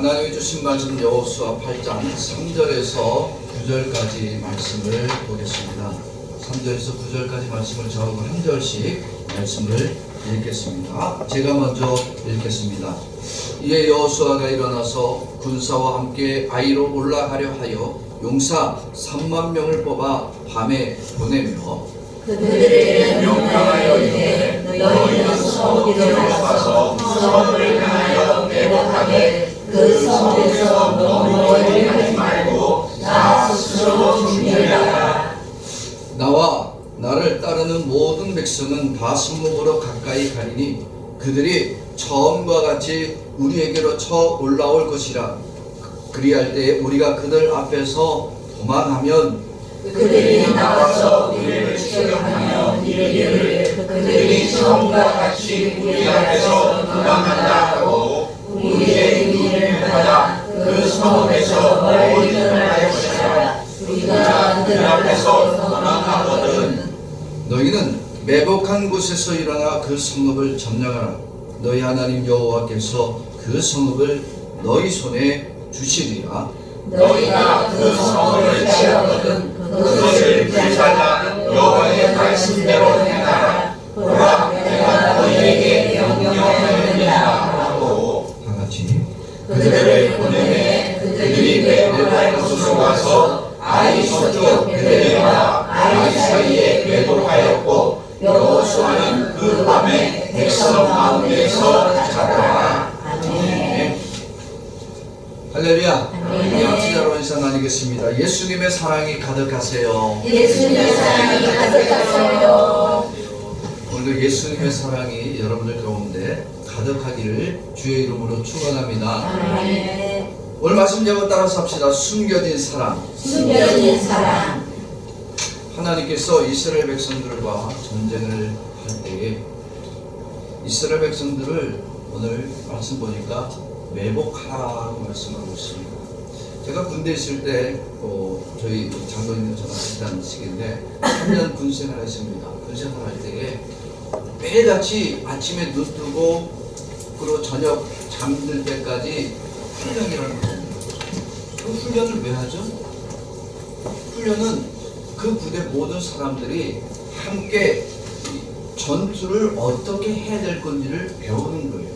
하나님이 주신 말씀 여호수아 8장 3절에서 9절까지 말씀을 보겠습니다. 3절에서 9절까지 말씀을 저하고 한 절씩 말씀을 읽겠습니다. 제가 먼저 읽겠습니다. 이에 여호수아가 일어나서 군사와 함께 아이로 올라가려 하여 용사 3만 명을 뽑아 밤에 보내며 그들에게 명령하여 이르되 너희는 성읍으로 가서 성을 향하여 매복하되 그 성에서 너무를 하지 말고 나 스스로 준비하라. 나와 나를 따르는 모든 백성은 다 성읍으로 가까이 가리니 그들이 처음과 같이 우리에게로 쳐 올라올 것이라. 그리할 때 우리가 그들 앞에서 도망하면 그들이 나와서 우리를 추격하며 이르기를 그들이 처음과 같이 우리 앞에서 도망한다 하고 우리의 인을 받아 그 성읍에서 멀리 떠날 것이라. 우리가 그들 앞에서 도망하거든 너희는 매복한 곳에서 일어나 그 성읍을 점령하라. 너희 하나님 여호와께서 그 성읍을 너희 손에 주시리라. 너희가 그 성읍을 취하거든 그것을 불살라 여호와의 말씀대로 행하라. 보라 내가 너희에게 명령하느니라 하고 다같이 그들을 보내매 그들이 매복할 곳으로 가서 아이 서쪽 베델과 아이 사이에 매복하였고 여호수아는 그 밤에 백성 가운데서 잡아라. 아멘. 할렐루야. 양치자로 원산 아니겠습니다. 예수님의 사랑이 가득하세요. 예수님의 사랑이 가득하세요. 오늘도 예수님의 사랑이 여러분들 가운데 가득하기를 주의 이름으로 축원합니다. 아멘. 오늘 말씀 제목 따라서 합시다. 숨겨진 사랑. 숨겨진 사랑. 하나님께서 이스라엘 백성들과 전쟁을 할 때에 이스라엘 백성들을 오늘 말씀 보니까 매복하라고 말씀하고 있습니다. 제가 군대 있을 때 저희 장로님과 저랑 비슷한 시기인데 3년 군생활 했습니다. 군생활 할 때에 매일같이 아침에 눈 뜨고 그리고 저녁 잠들 때까지 훈련이라는 겁니다. 그 훈련을 왜 하죠? 훈련은 그 부대 모든 사람들이 함께 전투를 어떻게 해야 될 건지를 배우는 거예요.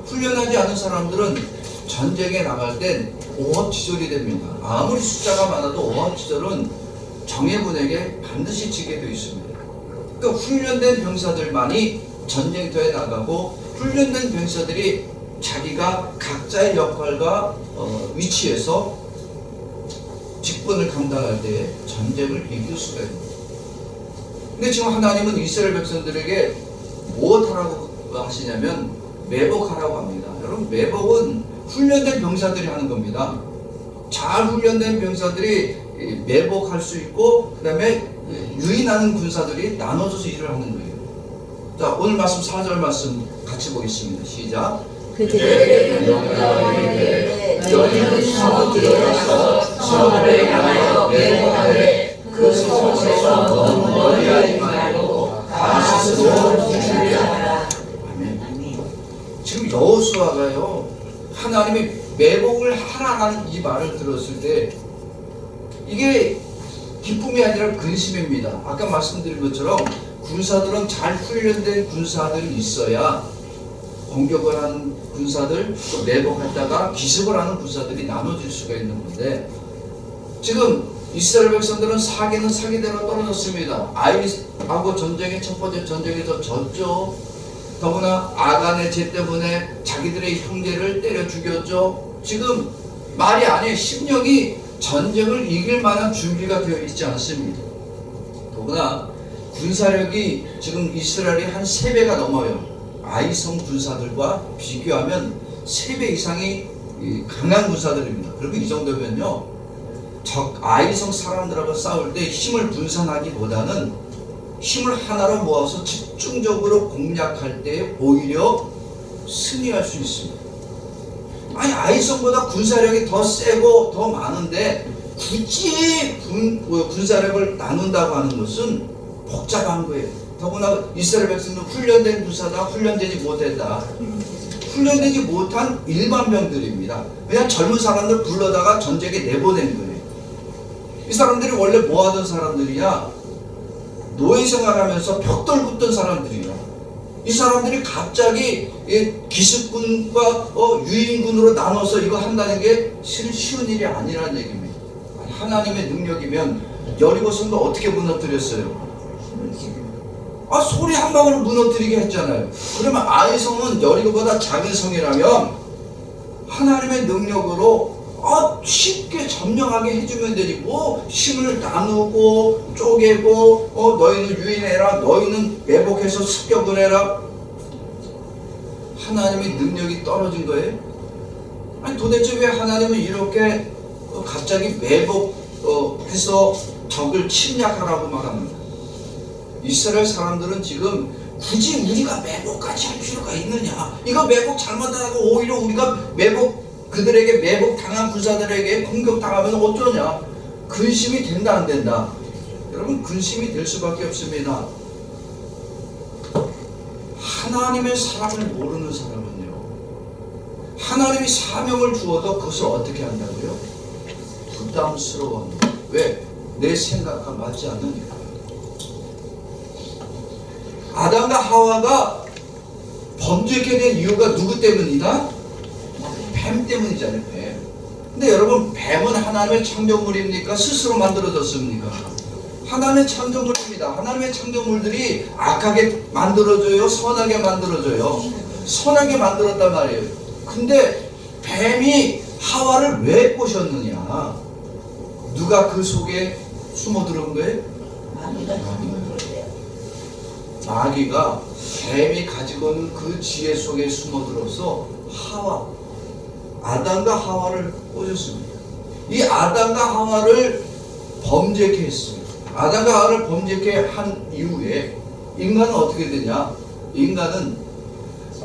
훈련하지 않은 사람들은 전쟁에 나갈 땐 오합지졸이 됩니다. 아무리 숫자가 많아도 오합지졸은 정예군에게 반드시 지게 되어 있습니다. 그러니까 훈련된 병사들만이 전쟁터에 나가고 훈련된 병사들이 자기가 각자의 역할과 위치에서 직분을 감당할 때 전쟁을 이길 수가 있는 거예요. 근데 지금 하나님은 이스라엘 백성들에게 무엇하라고 하시냐면 매복하라고 합니다. 여러분, 매복은 훈련된 병사들이 하는 겁니다. 잘 훈련된 병사들이 매복할 수 있고 그 다음에 유인하는 군사들이 나눠져서 일을 하는 거예요. 자, 오늘 말씀 4절 말씀 같이 보겠습니다. 시작. 그들에게 명령하여 이르되 너희는 성읍으로 가서 성읍을 향하여 매복하되 그 성읍에서 너무 멀리 하지 말고 다 스스로 준비하라. 아멘. 지금 여호수아가요, 하나님이 매복을 하라는 이 말을 들었을 때 이게 기쁨이 아니라 근심입니다. 아까 말씀드린 것처럼 군사들은 잘 훈련된 군사들이 있어야 공격을 하는 군사들, 또 매복했다가 기습을 하는 군사들이 나눠질 수가 있는 건데 지금 이스라엘 백성들은 사기는 사기대로 떨어졌습니다. 아이하고 전쟁의 첫 번째 전쟁에서 졌죠. 더구나 아간의 죄 때문에 자기들의 형제를 때려 죽였죠. 지금 말이 아니에요. 심령이 전쟁을 이길 만한 준비가 되어 있지 않습니다. 더구나 군사력이 지금 이스라엘이 한 3배가 넘어요. 아이성 군사들과 비교하면 3배 이상이 강한 군사들입니다. 그리고 이 정도면요, 아이성 사람들하고 싸울 때 힘을 분산하기보다는 힘을 하나로 모아서 집중적으로 공략할 때 오히려 승리할 수 있습니다. 아니, 아이성보다 군사력이 더 세고 더 많은데 굳이 군사력을 나눈다고 하는 것은 복잡한 거예요. 더구나 이스라엘 백성은 훈련된 군사다, 훈련되지 못했다. 훈련되지 못한 일반병들입니다. 그냥 젊은 사람들 불러다가 전쟁에 내보낸 거예요. 이 사람들이 원래 뭐 하던 사람들이야? 노예 생활하면서 벽돌 굽던 사람들이야. 이 사람들이 갑자기 기습군과 유인군으로 나눠서 이거 한다는 게 실은 쉬운 일이 아니라는 얘기입니다. 하나님의 능력이면 여리고 성도 어떻게 무너뜨렸어요? 소리 한 방으로 무너뜨리게 했잖아요. 그러면 아이성은 여리고보다 작은 성이라면 하나님의 능력으로 쉽게 점령하게 해주면 되지. 뭐 힘을 나누고 쪼개고 너희는 유인해라, 너희는 매복해서 습격을 해라. 하나님의 능력이 떨어진 거예요? 아니 도대체 왜 하나님은 이렇게 갑자기 매복해서 적을 침략하라고 말합니다. 이스라엘 사람들은 지금 굳이 우리가 매복까지 할 필요가 있느냐? 이거 매복 잘못하고 오히려 우리가 그들에게 매복 당한 군사들에게 공격당하면 어쩌냐? 근심이 된다 안 된다? 여러분 근심이 될 수밖에 없습니다. 하나님의 사랑을 모르는 사람은요, 하나님이 사명을 주어도 그것을 어떻게 한다고요? 부담스러워합니다. 왜? 내 생각과 맞지 않으니까. 아담과 하와가 범죄하게 된 이유가 누구 때문이다? 뱀 때문이잖아요. 뱀. 근데 여러분, 뱀은 하나님의 창조물입니까? 스스로 만들어졌습니까? 하나님의 창조물입니다. 하나님의 창조물들이 악하게 만들어져요? 선하게 만들어져요? 선하게 만들었단 말이에요. 근데 뱀이 하와를 왜 꼬셨느냐? 누가 그 속에 숨어 들어온 거예요? 마귀가 뱀이 가지고 있는 그 지혜 속에 숨어 들어서 아담과 하와를 꼬셨습니다. 이 아담과 하와를 범죄케 했습니다. 아담과 하와를 범죄케 한 이후에 인간은 어떻게 되냐? 인간은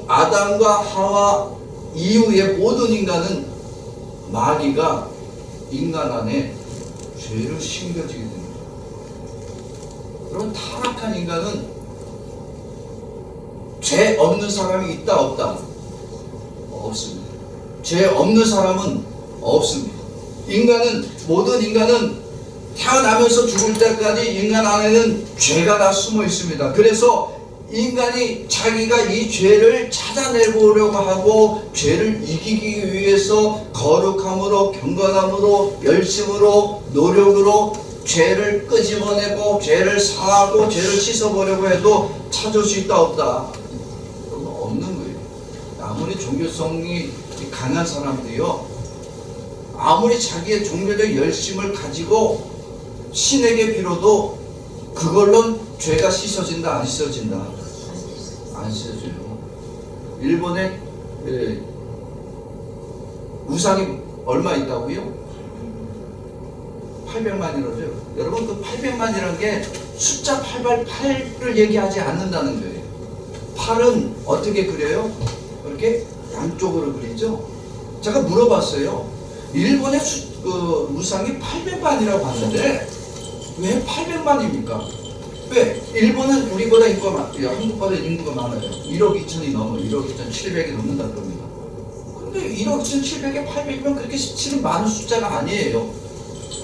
아담과 하와 이후에 모든 인간은 마귀가 인간 안에 죄를 심겨지게 됩니다. 그럼 타락한 인간은 죄 없는 사람이 있다 없다? 없습니다. 죄 없는 사람은 없습니다. 모든 인간은 태어나면서 죽을 때까지 인간 안에는 죄가 다 숨어 있습니다. 그래서 인간이 자기가 이 죄를 찾아내보려고 하고 죄를 이기기 위해서 거룩함으로, 경건함으로, 열심으로, 노력으로 죄를 끄집어내고 죄를 사하고 죄를 씻어보려고 해도 찾을 수 있다 없다? 그건 없는 거예요. 아무리 종교성이 강한 사람도요, 아무리 자기의 종교적 열심을 가지고 신에게 빌어도 그걸로 죄가 씻어진다 안 씻어진다? 안 씻어져요. 일본에 우상이 얼마 있다고요? 800만이라죠. 여러분, 그 800만이라는 게 숫자 8을 얘기하지 않는다는 거예요. 8은 어떻게 그려요? 이렇게 양쪽으로 그리죠. 제가 물어봤어요. 일본의 우상이 800만이라고 하는데 왜 800만입니까? 왜? 일본은 우리보다 한국보다 인구가 많아요. 1억 2천이 넘어, 1억 2,700이 넘는다 그럽니다. 근데 1억 2,700에 800이면 그렇게 실은 많은 숫자가 아니에요.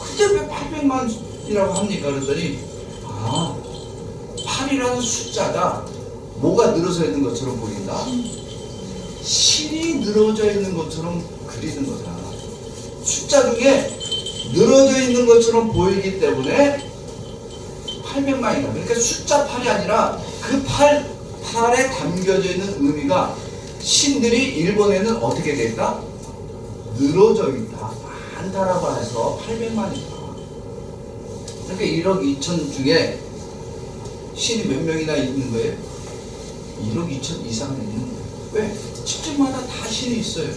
근데 왜 800만이라고 합니까? 그랬더니 8이라는 숫자가 뭐가 늘어져 있는 것처럼 보인다? 신이 늘어져 있는 것처럼 그리는 거다. 숫자 중에 늘어져 있는 것처럼 보이기 때문에 800만이다. 그러니까 숫자 8이 아니라 그 8에 담겨져 있는 의미가 신들이 일본에는 어떻게 됐다? 늘어져 있다. 많다라고 해서 800만이다. 그러니까 1억 2천 중에 신이 몇 명이나 있는 거예요? 1억 2천 이상은 있는 거예요. 왜? 집집마다 다 신이 있어요.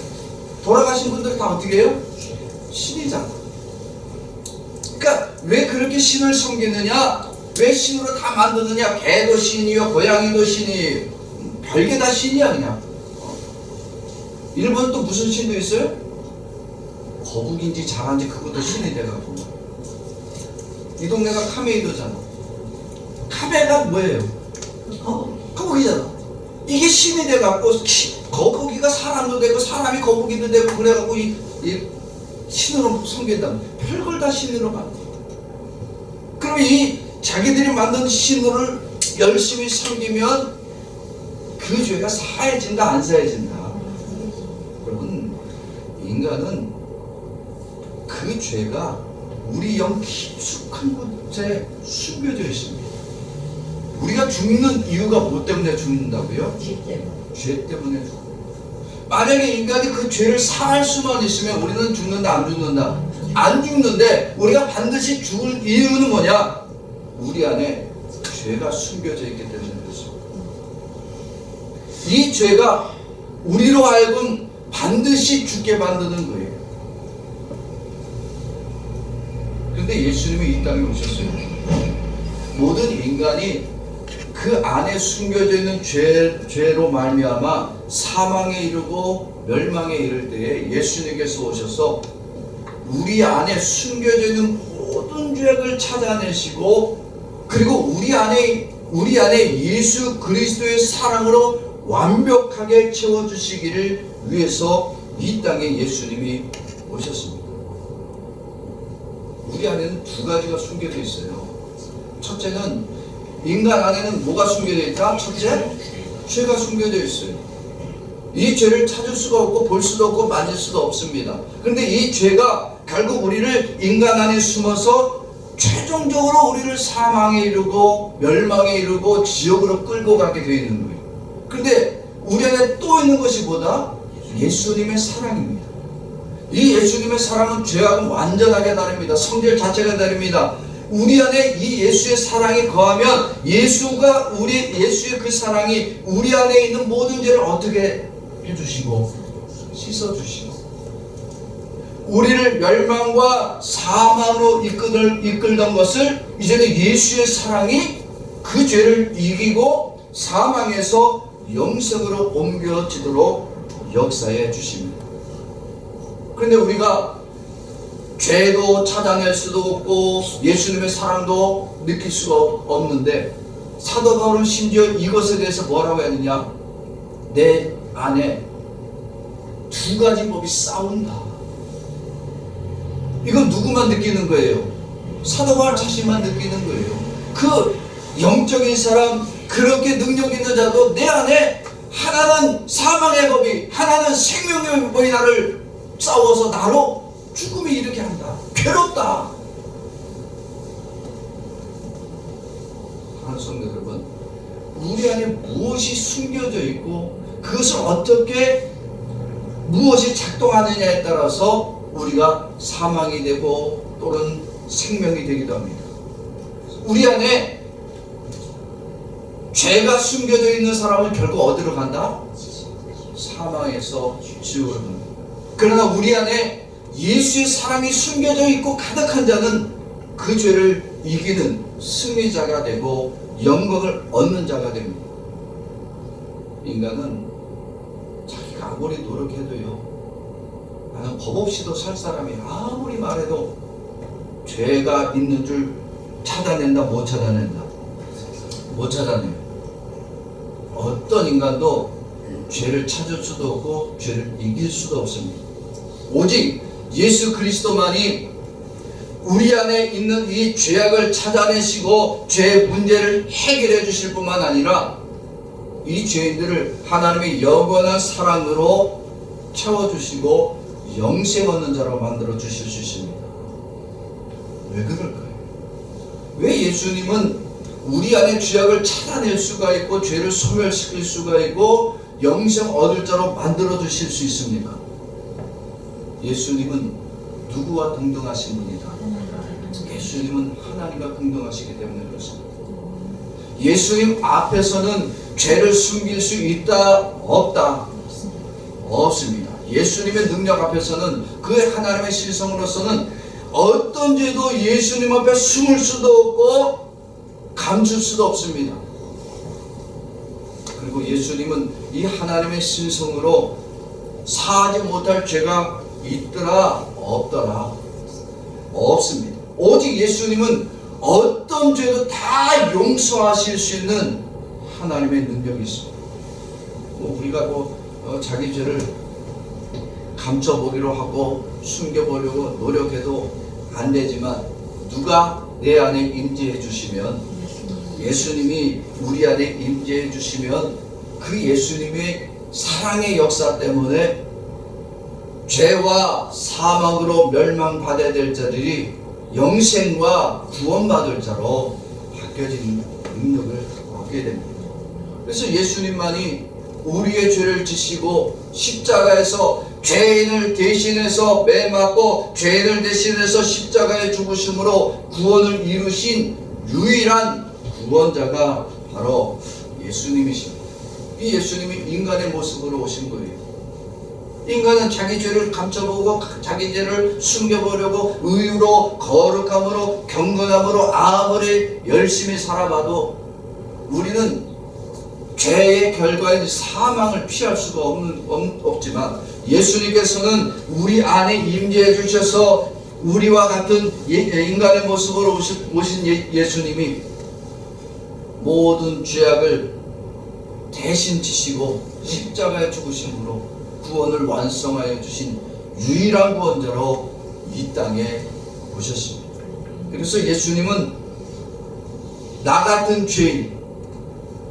돌아가신 분들 다 어떻게 해요? 신이잖아. 그러니까 왜 그렇게 신을 섬기느냐? 왜 신으로 다 만드느냐? 개도 신이요, 고양이도 신이에요. 별게 다 신이야 그냥. 일본 또 무슨 신도 있어요? 거북인지 자란지 그것도 신이 돼가지고. 이 동네가 카메이도잖아. 카메가 뭐예요? 거북이잖아. 이게 신이 돼갖고 거북이가 사람도 되고 사람이 거북이도 되고 그래갖고 이 신으로 섬긴다. 별걸 다 신으로 만들어. 그럼 이 자기들이 만든 신을 열심히 섬기면 그 죄가 사해진다 안 사해진다? 여러분, 인간은 그 죄가 우리 영 깊숙한 곳에 숨겨져 있습니다. 우리가 죽는 이유가 뭐 때문에 죽는다고요? 죄 때문에 죽어요. 만약에 인간이 그 죄를 사할 수만 있으면 우리는 죽는다 안 죽는다? 안 죽는데 우리가 반드시 죽을 이유는 뭐냐? 우리 안에 죄가 숨겨져 있기 때문에 그렇습니다. 이 죄가 우리로 하여금 반드시 죽게 만드는 거예요. 그런데 예수님이 이 땅에 오셨어요. 모든 인간이 그 안에 숨겨져 있는 죄로 말미암아 사망에 이르고 멸망에 이를 때에 예수님께서 오셔서 우리 안에 숨겨져 있는 모든 죄악을 찾아내시고 그리고 우리 안에 예수 그리스도의 사랑으로 완벽하게 채워주시기를 위해서 이 땅에 예수님이 오셨습니다. 우리 안에는 두 가지가 숨겨져 있어요. 첫째는 인간 안에는 뭐가 숨겨져 있다? 첫째, 죄가 숨겨져 있어요. 이 죄를 찾을 수가 없고 볼 수도 없고 만질 수도 없습니다. 그런데 이 죄가 결국 우리를 인간 안에 숨어서 최종적으로 우리를 사망에 이르고 멸망에 이르고 지옥으로 끌고 가게 되어 있는 거예요. 그런데 우리 안에 또 있는 것이 뭐다? 예수님의 사랑입니다. 이 예수님의 사랑은 죄하고는 완전하게 다릅니다. 성질 자체가 다릅니다. 우리 안에 이 예수의 사랑이 거하면 예수의 그 사랑이 우리 안에 있는 모든 죄를 어떻게 해주시고 씻어주시고 우리를 멸망과 사망으로 이끌던 것을 이제는 예수의 사랑이 그 죄를 이기고 사망에서 영생으로 옮겨지도록 역사해 주십니다. 그런데 우리가 죄도 찾아낼 수도 없고 예수님의 사랑도 느낄 수가 없는데 사도 바울은 심지어 이것에 대해서 뭐라고 했느냐? 내 안에 두 가지 법이 싸운다. 이건 누구만 느끼는 거예요? 사도 바울 자신만 느끼는 거예요. 그 영적인 사람, 그렇게 능력 있는 자도 내 안에 하나는 사망의 법이, 하나는 생명의 법이 나를 싸워서 나로 죽음이 이렇게 한다. 괴롭다. 하는 성도 여러분, 우리 안에 무엇이 숨겨져 있고 그것을 어떻게 무엇이 작동하느냐에 따라서 우리가 사망이 되고 또는 생명이 되기도 합니다. 우리 안에 죄가 숨겨져 있는 사람은 결국 어디로 간다? 사망에서 지옥으로 간다. 그러나 우리 안에 예수의 사랑이 숨겨져 있고 가득한 자는 그 죄를 이기는 승리자가 되고 영광을 얻는 자가 됩니다. 인간은 자기가 아무리 노력해도요, 나는 법 없이도 살 사람이 아무리 말해도 죄가 있는 줄 찾아낸다, 못 찾아낸다? 못 찾아내요. 어떤 인간도 죄를 찾을 수도 없고 죄를 이길 수도 없습니다. 오직 예수 그리스도만이 우리 안에 있는 이 죄악을 찾아내시고 죄의 문제를 해결해 주실 뿐만 아니라 이 죄인들을 하나님의 영원한 사랑으로 채워주시고 영생 얻는 자로 만들어 주실 수 있습니다. 왜 그럴까요? 왜 예수님은 우리 안에 죄악을 찾아낼 수가 있고 죄를 소멸시킬 수가 있고 영생 얻을 자로 만들어 주실 수 있습니까? 예수님은 누구와 동등하신 분이다? 예수님은 하나님과 동등하시기 때문에 그렇습니다. 예수님 앞에서는 죄를 숨길 수 있다? 없다? 없습니다. 예수님의 능력 앞에서는 그 하나님의 실성으로서는 어떤 죄도 예수님 앞에 숨을 수도 없고 감출 수도 없습니다. 그리고 예수님은 이 하나님의 신성으로 사하지 못할 죄가 있더라 없더라 없습니다. 오직 예수님은 어떤 죄도 다 용서하실 수 있는 하나님의 능력이 있습니다. 우리가 자기 죄를 감춰보기로 하고 숨겨보려고 노력해도 안 되지만 누가 내 안에 임재해 주시면, 예수님이 우리 안에 임재해 주시면 그 예수님의 사랑의 역사 때문에 죄와 사망으로 멸망받아야 될 자들이 영생과 구원받을 자로 바뀌어지는 능력을 얻게 됩니다. 그래서 예수님만이 우리의 죄를 지시고 십자가에서 죄인을 대신해서 매 맞고 죄인을 대신해서 십자가에 죽으심으로 구원을 이루신 유일한 구원자가 바로 예수님이십니다. 이 예수님이 인간의 모습으로 오신 거예요. 인간은 자기 죄를 감춰보고 자기 죄를 숨겨보려고 의로 거룩함으로 경건함으로 아무리 열심히 살아봐도 우리는 죄의 결과인 사망을 피할 수가 없지만 예수님께서는 우리 안에 임재해 주셔서 우리와 같은 인간의 모습으로 오신 예수님이 모든 죄악을 대신 지시고 십자가에 죽으심으로 구원을 완성하여 주신 유일한 구원자로 이 땅에 오셨습니다. 그래서 예수님은 나 같은 죄인,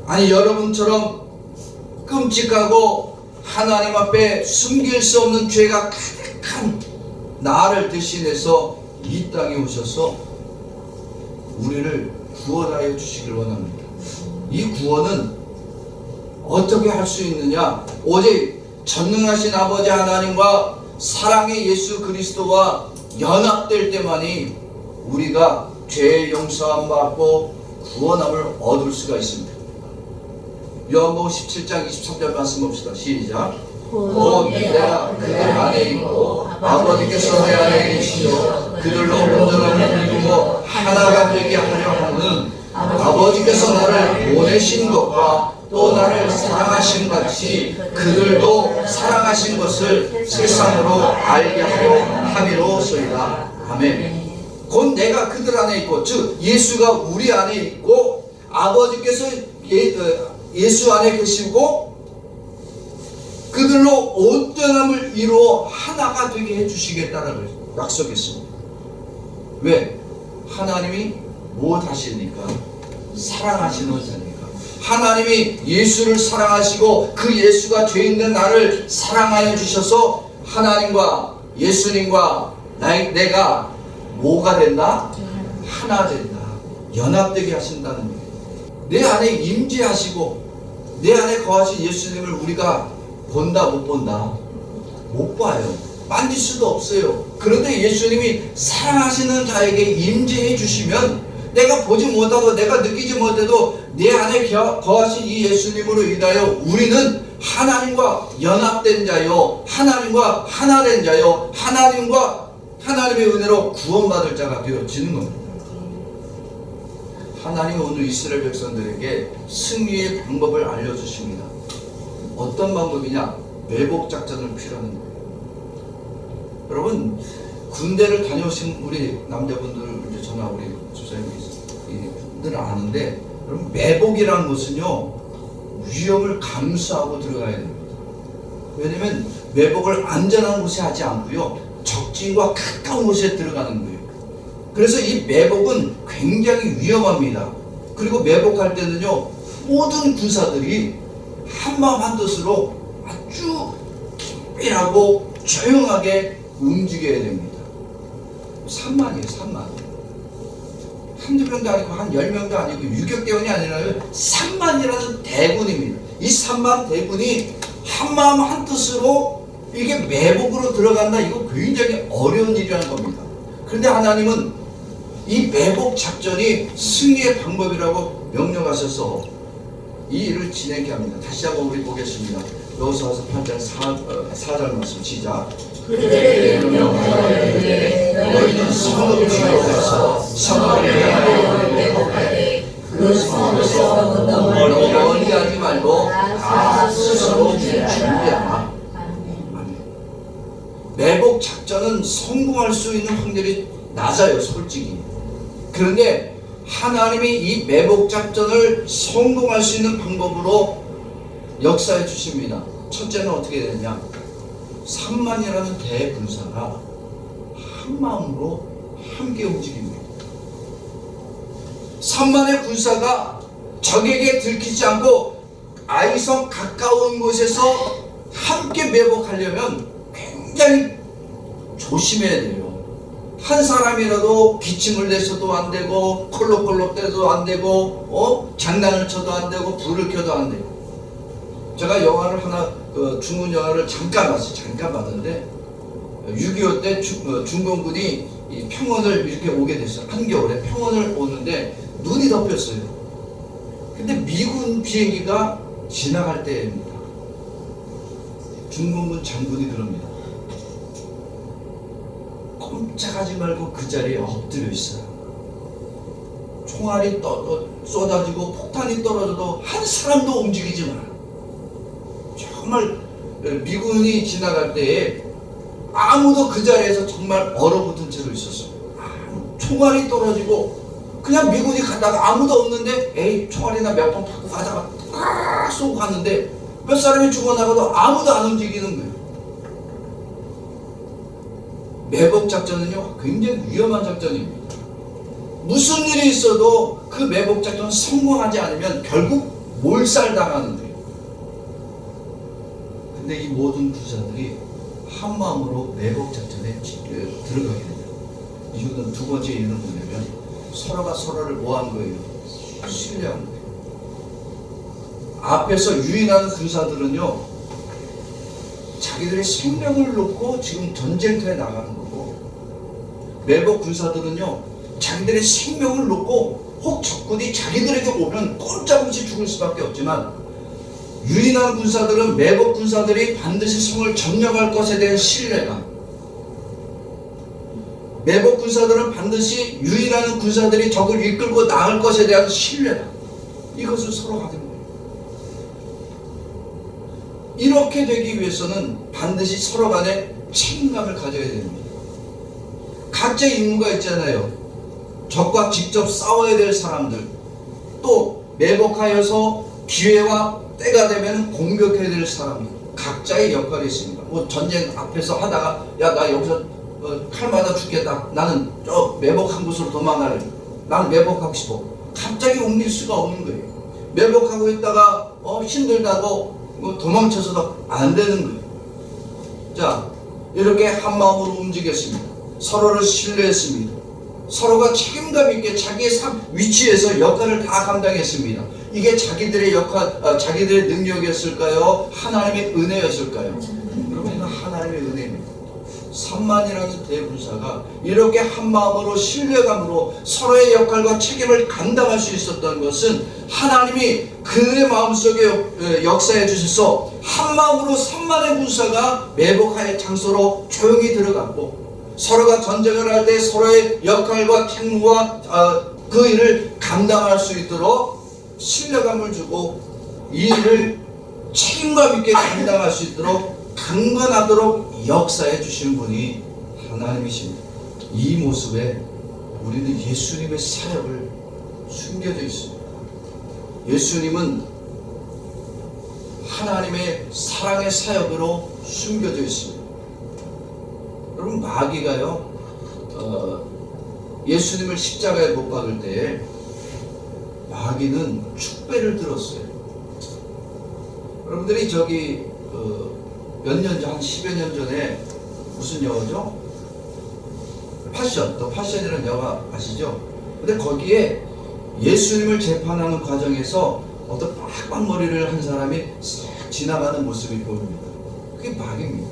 아니 여러분처럼 끔찍하고 하나님 앞에 숨길 수 없는 죄가 가득한 나를 대신해서 이 땅에 오셔서 우리를 구원하여 주시길 원합니다. 이 구원은 어떻게 할 수 있느냐? 오직 전능하신 아버지 하나님과 사랑의 예수 그리스도와 연합될 때만이 우리가 죄의 용서함 받고 구원함을 얻을 수가 있습니다. 요한복음 17장 23절 말씀 봅시다. 시작. 곧 내가 그들 안에 있고 아버지께서 내 안에 계시오 그들로 온전함을 이루고 하나가 되게 하려 하는 아버지께서 나를 보내신 것과 또 나를 사랑하신 같이 그들도 사랑하신 것을 세상으로 알게 하려 함이로소이다. 아멘. 곧 내가 그들 안에 있고, 즉 예수가 우리 안에 있고 아버지께서 예수 안에 계시고 그들로 온전함을 이루어 하나가 되게 해주시겠다는 약속했습니다. 왜? 하나님이 무엇 하시니까? 사랑하시는 자니까. 하나님이 예수를 사랑하시고 그 예수가 죄 있는 나를 사랑하여 주셔서 하나님과 예수님과 내가 뭐가 된다? 하나 된다. 연합되게 하신다는 거예요. 내 안에 임재하시고 내 안에 거하신 예수님을 우리가 본다 못 본다? 못 봐요. 만질 수도 없어요. 그런데 예수님이 사랑하시는 자에게 임재해 주시면 내가 보지 못하고 내가 느끼지 못해도 내 안에 거하신 이 예수님으로 인하여 우리는 하나님과 연합된 자요, 하나님과 하나 된 자요, 하나님의 은혜로 구원받을 자가 되어지는 겁니다. 하나님은 오늘 이스라엘 백성들에게 승리의 방법을 알려주십니다. 어떤 방법이냐? 매복 작전을 피하는 거예요. 여러분, 군대를 다녀오신 우리 남자분들, 이제 저나 우리 집사님들 아는데, 여러분, 매복이라는 것은요, 위험을 감수하고 들어가야 됩니다. 왜냐면 매복을 안전한 곳에 하지 않고요, 적진과 가까운 곳에 들어가는 거예요. 그래서 이 매복은 굉장히 위험합니다. 그리고 매복할 때는요, 모든 군사들이 한마음 한뜻으로 아주 긴밀하고 조용하게 움직여야 됩니다. 3만이에요, 3만. 한두 명도 아니고 한 10명도 아니고 유격대원이 아니라 3만이라는 대군입니다. 이 3만 대군이 한마음 한뜻으로 이게 매복으로 들어간다. 이거 굉장히 어려운 일이라는 겁니다. 그런데 하나님은 이 매복 작전이 승리의 방법이라고 명령하셔서 이 일을 진행케 합니다. 다시 한번 우리 보겠습니다. 여호수아 8장 4절 말씀 시작. 그들에게 명령하되 너희는 성읍 주변에서 성읍을 향하여 매복하되 그 성읍에서 멀리 하지 말고 다 스스로 준비하라. 매복 작전은 성공할 수 있는 확률이 낮아요, 솔직히. 그런데 하나님이 이 매복 작전을 성공할 수 있는 방법으로 역사해 주십니다. 첫째는 어떻게 되냐? 3만이라는 대군사가 한 마음으로 함께 움직입니다. 3만의 군사가 적에게 들키지 않고 아이성 가까운 곳에서 함께 매복하려면 굉장히 조심해야 돼요. 한 사람이라도 기침을 내서도 안 되고 콜록콜록 대도 안 되고 장난을 쳐도 안 되고 불을 켜도 안 되고. 제가 영화를 하나 중국 영화를 잠깐 봤는데 6.25 때 중공군이 이 평원을 이렇게 오게 됐어요. 한겨울에 평원을 오는데 눈이 덮였어요. 근데 미군 비행기가 지나갈 때입니다. 중공군 장군이 그럽니다. 꼼짝하지 말고 그 자리에 엎드려 있어요. 총알이 쏟아지고 폭탄이 떨어져도 한 사람도 움직이지 마라. 정말 미군이 지나갈 때에 아무도 그 자리에서 정말 얼어붙은 채로 있었어요. 총알이 떨어지고 그냥 미군이 가다가 아무도 없는데 에이 총알이나 몇 번 받고 가다가 팍 쏘고 갔는데 몇 사람이 죽어나가도 아무도 안 움직이는 거예요. 매복 작전은요 굉장히 위험한 작전입니다. 무슨 일이 있어도 그 매복 작전 성공하지 않으면 결국 몰살당하는 거예요. 근데 이 모든 군사들이 한 마음으로 매복 작전에 들어가게 됩니다. 이유는 두 번째 이유는 뭐냐면 서로가 서로를 뭐한 거예요? 신뢰한 거예요. 앞에서 유인하는 군사들은요 자기들의 생명을 놓고 지금 전쟁터에 나가는 거고, 매복 군사들은요 자기들의 생명을 놓고 혹 적군이 자기들에게 오면 꼼짝없이 죽을 수밖에 없지만, 유인하는 군사들은 매복 군사들이 반드시 성을 점령할 것에 대한 신뢰감, 매복 군사들은 반드시 유인하는 군사들이 적을 이끌고 나갈 것에 대한 신뢰감, 이것을 서로 가진 거예요. 이렇게 되기 위해서는 반드시 서로 간에 책임감을 가져야 됩니다. 각자의 임무가 있잖아요. 적과 직접 싸워야 될 사람들, 또 매복하여서 기회와 때가 되면 공격해야 될 사람들, 각자의 역할이 있습니다. 뭐 전쟁 앞에서 하다가 야 나 여기서 칼 맞아 죽겠다, 나는 저 매복한 곳으로 도망갈래, 나는 매복하고 싶어, 갑자기 옮길 수가 없는 거예요. 매복하고 있다가 힘들다고 도망쳐서도 안 되는 거예요. 자, 이렇게 한 마음으로 움직였습니다. 서로를 신뢰했습니다. 서로가 책임감 있게 자기의 위치에서 역할을 다 감당했습니다. 이게 자기들의 자기들의 능력이었을까요? 하나님의 은혜였을까요? 여러분, 이건 하나님의 은혜입니다. 3만이라는 대군사가 이렇게 한 마음으로 신뢰감으로 서로의 역할과 책임을 감당할 수 있었던 것은 하나님이 그들의 마음속에 역사해 주셔서 한 마음으로 3만의 군사가 매복하의 장소로 조용히 들어갔고, 서로가 전쟁을 할 때 서로의 역할과 책무와 그 일을 감당할 수 있도록 신뢰감을 주고 이 일을 책임감 있게 감당할 수 있도록 강건하도록 역사해 주시는 분이 하나님이십니다. 이 모습에 우리는 예수님의 사역을 숨겨져 있습니다. 예수님은 하나님의 사랑의 사역으로 숨겨져 있습니다. 여러분, 마귀가요 예수님을 십자가에 못 박을 때에 마귀는 축배를 들었어요. 여러분들이 저기 몇 년 전, 한 10여 년 전에 무슨 영화죠? 더 패션이라는 영화 아시죠? 근데 거기에 예수님을 재판하는 과정에서 어떤 빡빡머리를 한 사람이 싹 지나가는 모습이 보입니다. 그게 마귀입니다.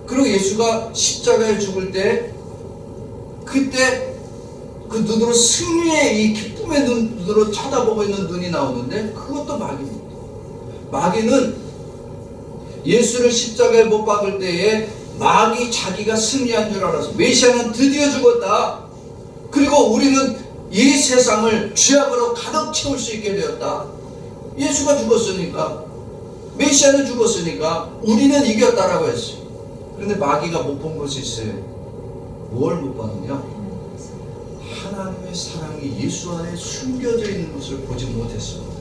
그리고 예수가 십자가에 죽을 때 그때 그 눈으로 승리의 이 기쁨의 눈으로 쳐다보고 있는 눈이 나오는데 그것도 마귀입니다. 마귀는 예수를 십자가에 못 박을 때에 마귀 자기가 승리한 줄 알아서 메시아는 드디어 죽었다, 그리고 우리는 이 세상을 죄악으로 가득 채울 수 있게 되었다, 예수가 죽었으니까, 메시아는 죽었으니까 우리는 이겼다라고 했어요. 그런데 마귀가 못 본 것이 있어요. 뭘 못 봤느냐? 하나님의 사랑이 예수 안에 숨겨져 있는 것을 보지 못했습니다.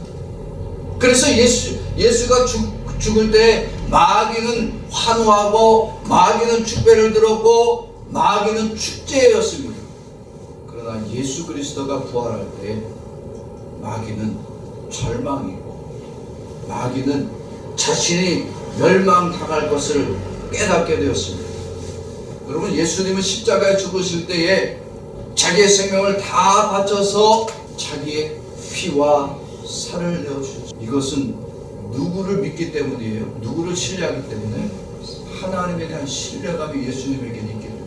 그래서 예수가 죽을 때 마귀는 환호하고 마귀는 축배를 들었고 마귀는 축제였습니다. 그러나 예수 그리스도가 부활할 때 마귀는 절망이고 마귀는 자신이 멸망당할 것을 깨닫게 되었습니다. 여러분, 예수님은 십자가에 죽으실 때에 자기의 생명을 다 바쳐서 자기의 피와 살을 내어주셨습니다. 이것은 누구를 믿기 때문이에요? 누구를 신뢰하기 때문에? 하나님에 대한 신뢰감이 예수님에게는 있기 때문에.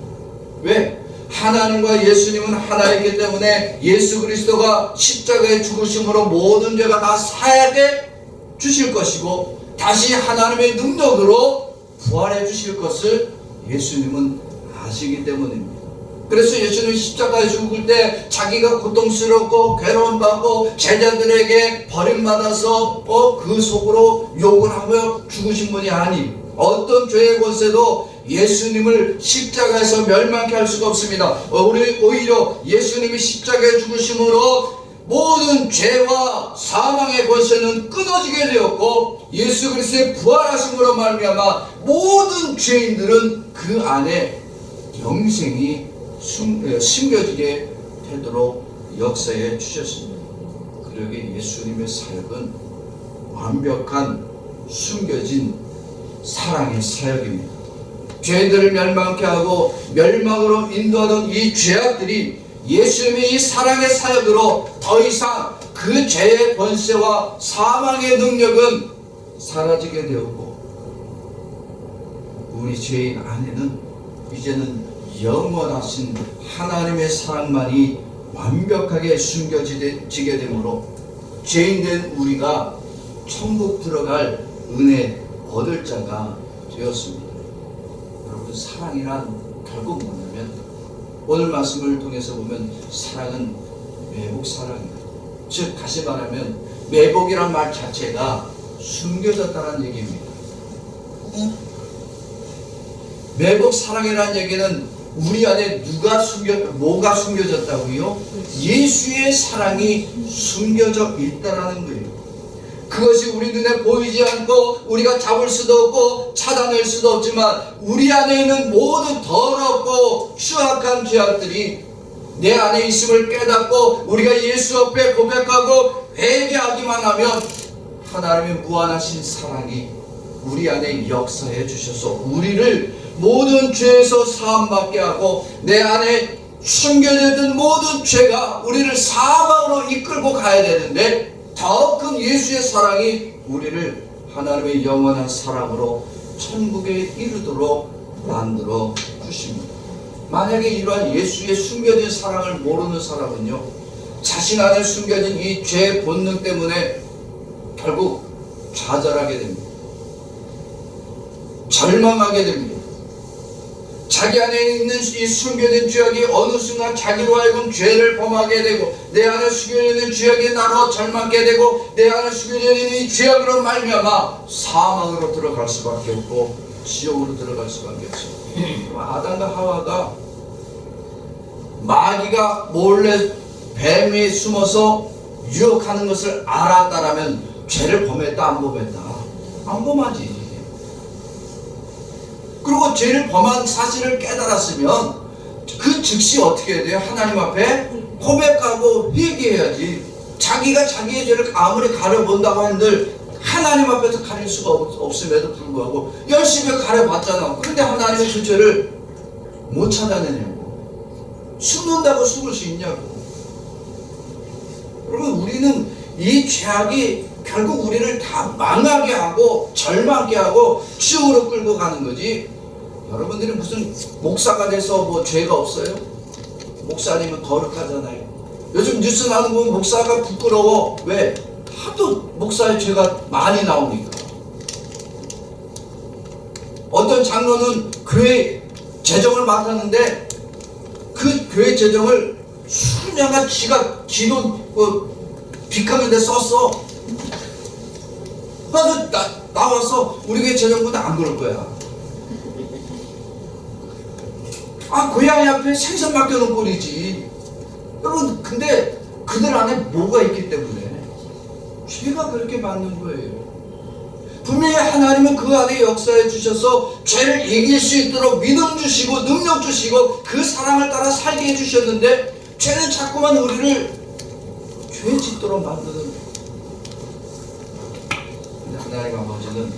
왜? 하나님과 예수님은 하나이기 때문에 예수 그리스도가 십자가에 죽으심으로 모든 죄가 다 사하게 주실 것이고 다시 하나님의 능력으로 부활해 주실 것을 예수님은 아시기 때문입니다. 그래서 예수님이 십자가에 죽을 때 자기가 고통스럽고 괴로움받고 제자들에게 버림받아서 그 속으로 욕을 하며 죽으신 분이 아니, 어떤 죄의 권세도 예수님을 십자가에서 멸망케 할 수가 없습니다. 오히려 예수님이 십자가에 죽으심으로 모든 죄와 사망의 권세는 끊어지게 되었고 예수 그리스도의 부활하심으로 말미암아 모든 죄인들은 그 안에 영생이 숨겨지게 되도록 역사해 주셨습니다. 그러기에 예수님의 사역은 완벽한 숨겨진 사랑의 사역입니다. 죄들을 멸망케 하고 멸망으로 인도하던 이 죄악들이 예수님의 이 사랑의 사역으로 더 이상 그 죄의 권세와 사망의 능력은 사라지게 되었고 우리 죄인 안에는 이제는 영원하신 하나님의 사랑만이 완벽하게 숨겨지게 되므로 죄인된 우리가 천국 들어갈 은혜 얻을 자가 되었습니다. 여러분, 사랑이란 결국 뭐냐면 오늘 말씀을 통해서 보면 사랑은 매복 사랑이다. 즉 다시 말하면 매복이란 말 자체가 숨겨졌다는 얘기입니다. 매복 사랑이라는 얘기는 우리 안에 뭐가 숨겨졌다고요? 예수의 사랑이 숨겨져 있다라는 거예요. 그것이 우리 눈에 보이지 않고 우리가 잡을 수도 없고 찾아낼 수도 없지만 우리 안에 있는 모든 더럽고 추악한 죄악들이 내 안에 있음을 깨닫고 우리가 예수 앞에 고백하고 회개하기만 하면 하나님의 무한하신 사랑이 우리 안에 역사해 주셔서 우리를 모든 죄에서 사함받게 하고 내 안에 숨겨졌던 모든 죄가 우리를 사방으로 이끌고 가야 되는데 더 큰 예수의 사랑이 우리를 하나님의 영원한 사랑으로 천국에 이르도록 만들어 주십니다. 만약에 이러한 예수의 숨겨진 사랑을 모르는 사람은요, 자신 안에 숨겨진 이 죄의 본능 때문에 결국 좌절하게 됩니다. 절망하게 됩니다. 자기 안에 있는 이 숨겨진 죄악이 어느 순간 자기로 하여금 죄를 범하게 되고 내 안에 숨겨져 있는 죄악이 나로 절망게 되고 내 안에 숨겨져 있는 이 죄악으로 말미암아 사망으로 들어갈 수밖에 없고 지옥으로 들어갈 수밖에 없습니다. 아담과 하와가 마귀가 몰래 뱀에 숨어서 유혹하는 것을 알았다라면 죄를 범했다 안 범했다? 안 범하지. 그리고 죄를 범한 사실을 깨달았으면 그 즉시 어떻게 해야 돼요? 하나님 앞에 고백하고 회개해야지. 자기가 자기의 죄를 아무리 가려본다고 한들 하나님 앞에서 가릴 수가 없음에도 불구하고 열심히 가려봤잖아. 그런데 하나님의 그 죄를 못 찾아내냐고. 숨는다고 숨을 수 있냐고. 여러분, 우리는 이 죄악이 결국 우리를 다 망하게 하고 절망케 하고 지옥으로 끌고 가는 거지. 여러분들이 무슨 목사가 돼서 뭐 죄가 없어요? 목사님은 거룩하잖아요. 요즘 뉴스 나는 거 보면 목사가 부끄러워. 왜? 하도 목사의 죄가 많이 나오니까. 어떤 장로는 교회 재정을 맡았는데 그 교회 재정을 수년간 지가 기도 빅하는 데 썼어. 그래서 나와서 우리 교회 재정부는 안 그럴 거야. 고양이 앞에 생선 맡겨놓은 꼴이지. 여러분, 근데 그들 안에 뭐가 있기 때문에 죄가 그렇게 만든 거예요. 분명히 하나님은 그 안에 역사해 주셔서 죄를 이길 수 있도록 믿음 주시고 능력 주시고 그 사랑을 따라 살게 해주셨는데 죄는 자꾸만 우리를 죄 짓도록 만드는 거예요. 근데 하나님 아버지는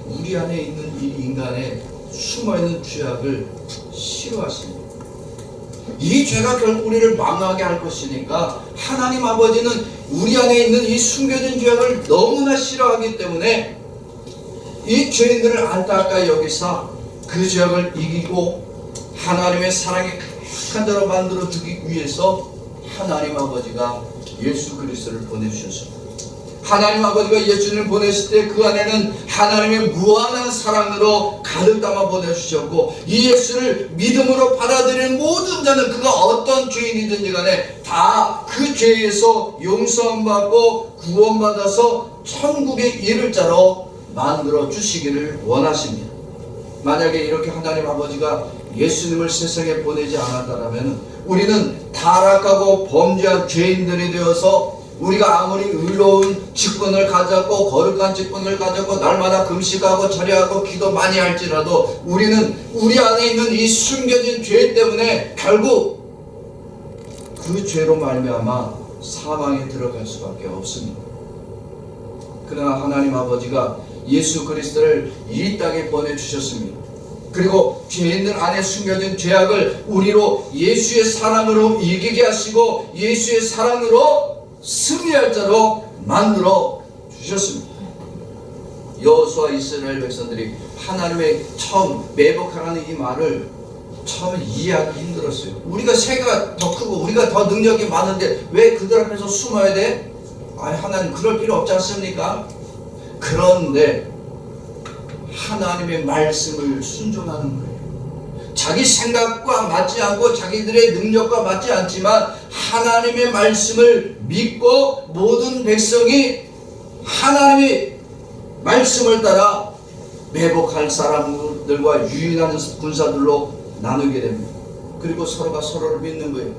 우리 안에 있는 이 인간의 숨어있는 죄악을 싫어하십니다. 이 죄가 결국 우리를 망하게 할 것이니까 하나님 아버지는 우리 안에 있는 이 숨겨진 죄악을 너무나 싫어하기 때문에 이 죄인들을 안타까이 여기사 그 죄악을 이기고 하나님의 사랑에 가득한 자로 만들어 주기 위해서 하나님 아버지가 예수 그리스도를 보내주셨습니다. 하나님 아버지가 예수님을 보내실 때 그 안에는 하나님의 무한한 사랑으로 가득 담아 보내주셨고 이 예수를 믿음으로 받아들이는 모든 자는 그가 어떤 죄인이든지 간에 다 그 죄에서 용서함 받고 구원받아서 천국에 이를 자로 만들어 주시기를 원하십니다. 만약에 이렇게 하나님 아버지가 예수님을 세상에 보내지 않았다면 우리는 타락하고 범죄한 죄인들이 되어서 우리가 아무리 의로운 직분을 가졌고 거룩한 직분을 가졌고 날마다 금식하고 절야하고 기도 많이 할지라도 우리는 우리 안에 있는 이 숨겨진 죄 때문에 결국 그 죄로 말미암아 사망에 들어갈 수밖에 없습니다. 그러나 하나님 아버지가 예수 그리스도를 이 땅에 보내주셨습니다. 그리고 죄인들 안에 숨겨진 죄악을 우리로 예수의 사랑으로 이기게 하시고 예수의 사랑으로 승리할 자로 만들어 주셨습니다. 여호수아 이스라엘 백성들이 하나님의 처음 매복하라는 이 말을 처음에 이해하기 힘들었어요. 우리가 세계가 더 크고 우리가 더 능력이 많은데 왜 그들 앞에서 숨어야 돼? 아니 하나님 그럴 필요 없지 않습니까? 그런데 하나님의 말씀을 순종하는 거예요. 자기 생각과 맞지 않고 자기들의 능력과 맞지 않지만 하나님의 말씀을 믿고 모든 백성이 하나님의 말씀을 따라 매복할 사람들과 유인하는 군사들로 나누게 됩니다. 그리고 서로가 서로를 믿는 거예요.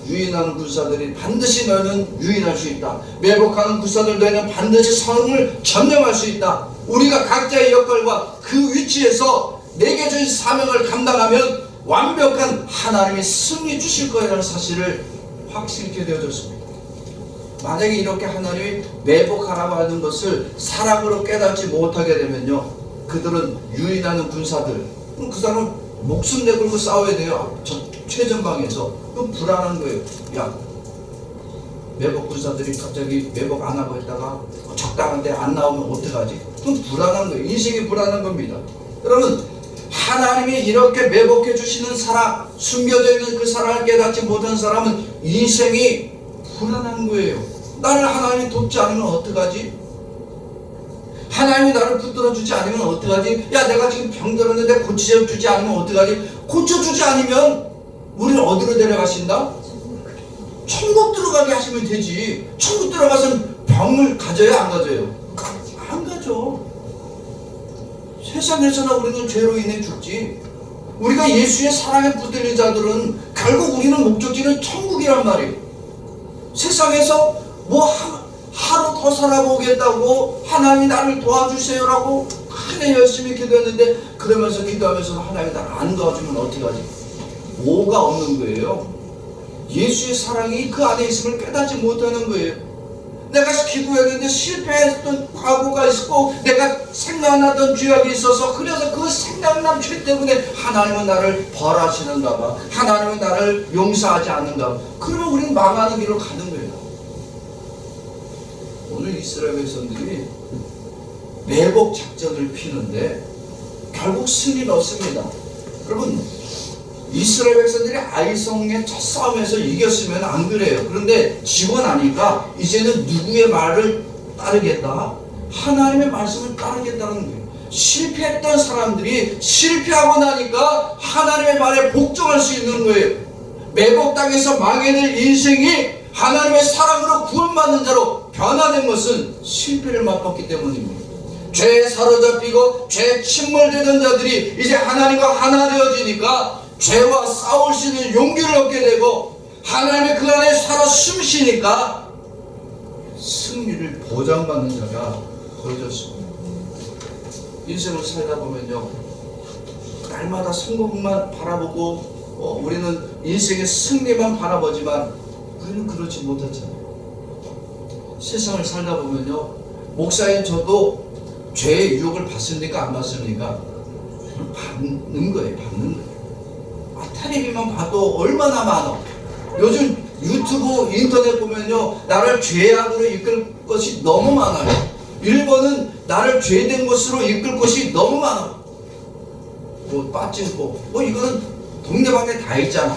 유인하는 군사들이 반드시 너희는 유인할 수 있다. 매복하는 군사들 너희는 반드시 성을 점령할 수 있다. 우리가 각자의 역할과 그 위치에서 내게 주신 사명을 감당하면 완벽한 하나님이 승리 주실 거라는 사실을 확실하게 되어졌습니다. 만약에 이렇게 하나님이 매복하라고 하는 것을 사랑으로 깨닫지 못하게 되면요, 그들은 유인하는 군사들, 그 사람은 목숨 내걸고 싸워야 돼요. 최전방에서. 그럼 불안한 거예요. 야, 매복 군사들이 갑자기 매복 안 하고 있다가 적당한데 안 나오면 어떡하지? 그럼 불안한 거예요. 인생이 불안한 겁니다. 여러분, 하나님이 이렇게 매복해 주시는 사람, 숨겨져 있는 그 사랑을 깨닫지 못한 사람은 인생이 불안한 거예요. 나를 하나님이 돕지 않으면 어떡하지? 하나님이 나를 붙들어 주지 않으면 어떡하지? 야, 내가 지금 병들었는데 고쳐주지 않으면 어떡하지? 고쳐주지 않으면 우리를 어디로 데려가신다? 천국 들어가게 하시면 되지. 천국 들어가서는 병을 가져요, 안 가져요? 안 가져. 세상에서나 우리는 죄로 인해 죽지. 우리가 예수의 사랑에 붙들린 자들은 결국 우리는 목적지는 천국이란 말이에요. 세상에서 뭐 하루 더 살아보겠다고 하나님이 나를 도와주세요라고 그냥 열심히 기도했는데 그러면서 기도하면서 하나님이 나를 안 도와주면 어떻게 하지? 뭐가 없는 거예요. 예수의 사랑이 그 안에 있음을 깨닫지 못하는 거예요. 내가 기도했는데 실패했던 과거가 있고 내가 생각나던 죄악이 있어서 그래서 그 생각난 죄 때문에 하나님은 나를 벌하시는가 봐. 하나님은 나를 용서하지 않는가 봐. 그러면 우리는 망하는 길로 가는 거예요. 오늘 이스라엘 백성들이 매복 작전을 피는데 결국 승리는 없습니다. 여러분, 이스라엘 백성들이 아이성의 첫 싸움에서 이겼으면 안 그래요. 그런데 지고 나니까 이제는 누구의 말을 따르겠다? 하나님의 말씀을 따르겠다는 거예요. 실패했던 사람들이 실패하고 나니까 하나님의 말에 복종할 수 있는 거예요. 매복 땅에서 망해낼 인생이 하나님의 사랑으로 구원받는 자로 변화된 것은 실패를 맛봤기 때문입니다. 죄에 사로잡히고 죄에 침몰되던 자들이 이제 하나님과 하나 되어지니까 죄와 싸울 수 있는 용기를 얻게 되고 하나님의 그 안에 살아 숨쉬니까 승리를 보장받는 자가 거졌습니다. 인생을 살다 보면요, 날마다 성공만 바라보고 우리는 인생의 승리만 바라보지만 우리는 그렇지 못하잖아요. 세상을 살다 보면요, 목사인 저도 죄의 유혹을 받습니까? 안 받습니까? 받는 거예요. 받는 거예요. 텔레비만 봐도 얼마나 많아. 요즘 유튜브, 인터넷 보면요, 나를 죄악으로 이끌 것이 너무 많아요. 일본은 나를 죄된 것으로 이끌 것이 너무 많아. 뭐 빠진고, 이거는 동네방네 다 있잖아.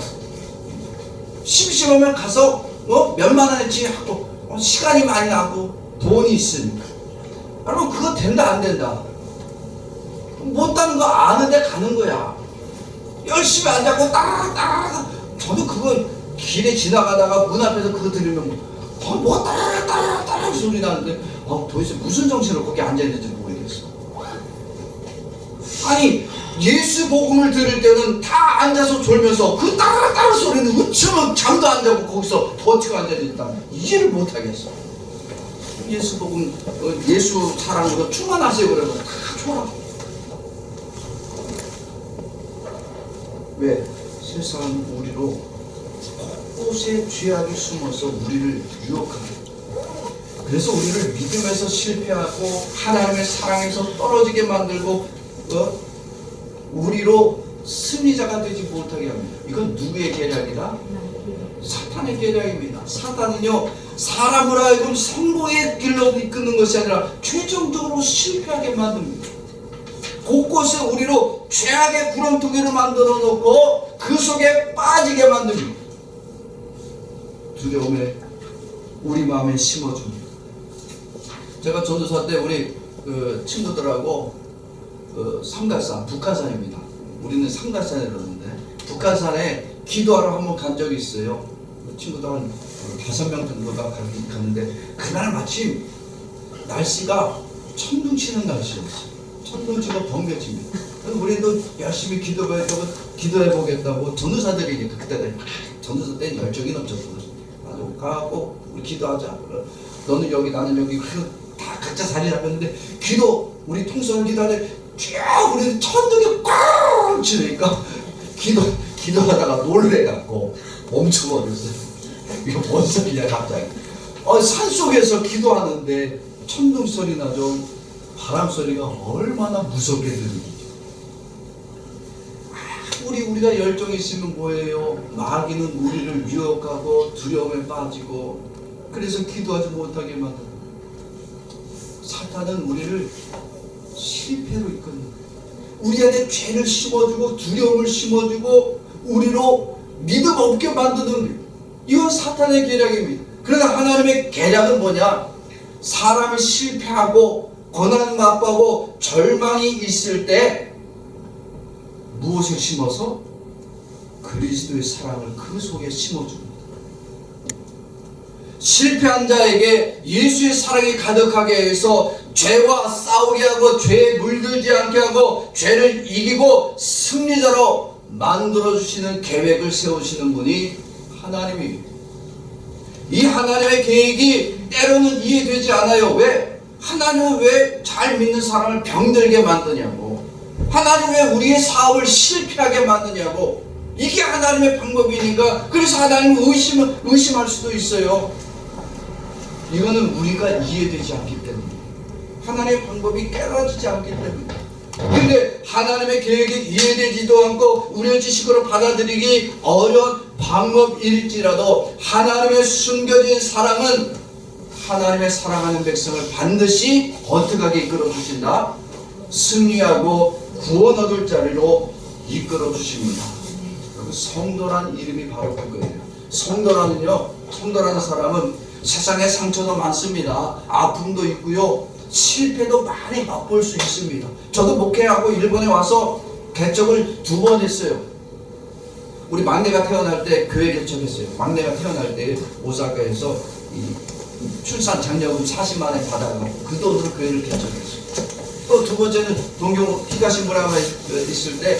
심심하면 가서 몇만 원어치 하고 시간이 많이 나고 돈이 있으니까. 여러분, 그거 된다 안 된다? 못하는 거 아는데 가는 거야. 열심히 앉아고 따라따라. 저도 그거 길에 지나가다가 문 앞에서 그거 들으면 뭐 따라따라 소리 나는데 도대체 무슨 정신으로 거기 앉아있는지 모르겠어. 아니, 예수 복음을 들을 때는 다 앉아서 졸면서 그 따라따라 소리는 어쩌면 잠도 안 자고 거기서 버티고 앉아있다. 이해를 못하겠어. 예수 복음, 예수 사랑으로 충만하세요 그러면 다 좋아. 왜? 세상은 우리로 곳곳에 죄악이 숨어서 우리를 유혹합니다. 그래서 우리를 믿음에서 실패하고 하나님의 사랑에서 떨어지게 만들고 우리로 승리자가 되지 못하게 합니다. 이건 누구의 계략이다? 사탄의 계략입니다. 사탄은요, 사람을 하여금 성공의 길로 이끄는 것이 아니라 최종적으로 실패하게 만듭니다. 곳곳에 우리로 죄악의 구렁텅이를 만들어 놓고 그 속에 빠지게 만듭니다. 두려움에 우리 마음에 심어줍니다. 제가 전도사 때 우리 친구들하고 삼각산, 북한산입니다. 우리는 삼각산에 그러는데 북한산에 기도하러 한번 간 적이 있어요. 친구들 한 5명 정도가 갔는데 그날 마침 날씨가 천둥 치는 날씨였어요. 천둥 치고 번개칩니다. 그래서 우리도 열심히 기도해보겠다고 전도사들이니까 그때 전도사 때는 열정이 넘쳤거든. 아주 가고 우리 기도하자. 너는 여기 나는 여기 다 각자 자리 잡혔는데 우리 통성을 기도하는데 쫙 우리는 천둥이 꽝 치니까 기도하다가 놀래갖고 멈춰버렸어요. 이거 뭔 소리냐 갑자기. 산속에서 기도하는데 천둥 소리 나죠. 바람 소리가 얼마나 무섭게 들리죠. 우리가 열정이 있으면 뭐예요? 마귀는 우리를 유혹하고 두려움에 빠지고 그래서 기도하지 못하게 만듭니다. 사탄은 우리를 실패로 이끌는 우리 안에 죄를 심어주고 두려움을 심어주고 우리로 믿음 없게 만드는 거예요. 이건 사탄의 계략입니다. 그러나 하나님의 계략은 뭐냐? 사람이 실패하고 고난 맛보고 절망이 있을 때 무엇을 심어서? 그리스도의 사랑을 그 속에 심어줍니다. 실패한 자에게 예수의 사랑이 가득하게 해서 죄와 싸우게 하고 죄에 물들지 않게 하고 죄를 이기고 승리자로 만들어주시는 계획을 세우시는 분이 하나님입니다. 이 하나님의 계획이 때로는 이해되지 않아요. 왜? 하나님은 왜 잘 믿는 사람을 병들게 만드냐고, 하나님 왜 우리의 사업을 실패하게 만드냐고. 이게 하나님의 방법이니까. 그래서 하나님을 의심할 수도 있어요. 이거는 우리가 이해되지 않기 때문에, 하나님의 방법이 깨달아지지 않기 때문에. 근데 하나님의 계획이 이해되지도 않고 우려지식으로 받아들이기 어려운 방법일지라도 하나님의 숨겨진 사랑은 하나님의 사랑하는 백성을 반드시 어떻게 하게 이끌어 주신다? 승리하고 구원 얻을 자리로 이끌어 주십니다. 성도란 이름이 바로 그거예요. 성도라는 사람은 세상에 상처도 많습니다. 아픔도 있고요, 실패도 많이 맛볼 수 있습니다. 저도 목회하고 일본에 와서 개척을 2번 했어요. 우리 막내가 태어날 때 교회 개척했어요. 막내가 태어날 때 오사카에서 출산 장려금 40만 원 받아가고 그 돈으로 교회를 개척했어요. 또 2번째는 동경 히가시무라가 있을 때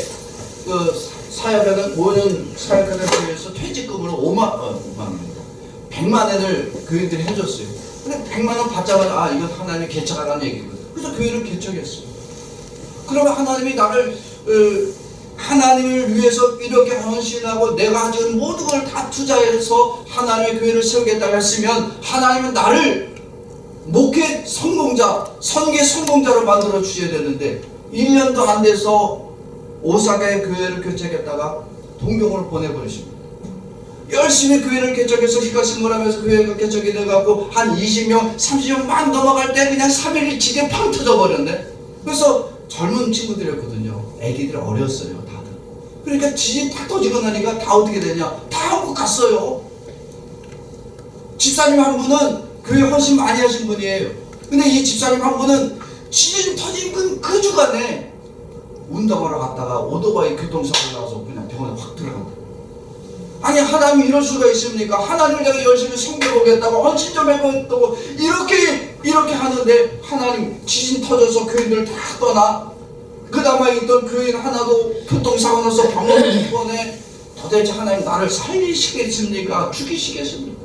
사역하던 5년 사역하던 교회에서 퇴직금으로 100만 원을 교인들이 해줬어요. 근데 100만 원 받자마자 아 이건 하나님이 개척하라는 얘기거든. 그래서 교회를 개척했어요. 그러면 하나님이 나를 하나님을 위해서 이렇게 헌신하고 내가 가진 모든 걸 다 투자해서 하나님의 교회를 세우겠다고 했으면 하나님은 나를 목회 성공자, 선교 성공자로 만들어 주셔야 되는데 1년도 안 돼서 오사카의 교회를 개척했다가 동경으로 보내버리십니다. 열심히 교회를 개척해서 희가신문 하면서 교회가 개척이 돼갖고 한 20명, 30명 막 넘어갈 때 그냥 3일 지게 팡 터져버렸네. 그래서 젊은 친구들이었거든요. 애기들 어렸어요 다들. 그러니까 지진 탁 터지고 나니까 다 어떻게 되냐, 다 하고 갔어요. 집사님 한 분은 교회 훨씬 많이 하신 분이에요. 근데 이 집사님 한 분은 지진 터진 그 주간에 운동하러 갔다가 오토바이 교통사고 나서 그냥 병원에 확 들어간다. 아니 하나님이 이럴 수가 있습니까? 하나님을 내가 열심히 섬겨보겠다고 헌신 좀 해보겠다고 이렇게 하는데 하나님 지진 터져서 교인들 다 떠나 그 다음에 있던 교인 하나도 교통사고 나서 병원에 못 보내. 도대체 하나님 나를 살리시겠습니까? 죽이시겠습니까?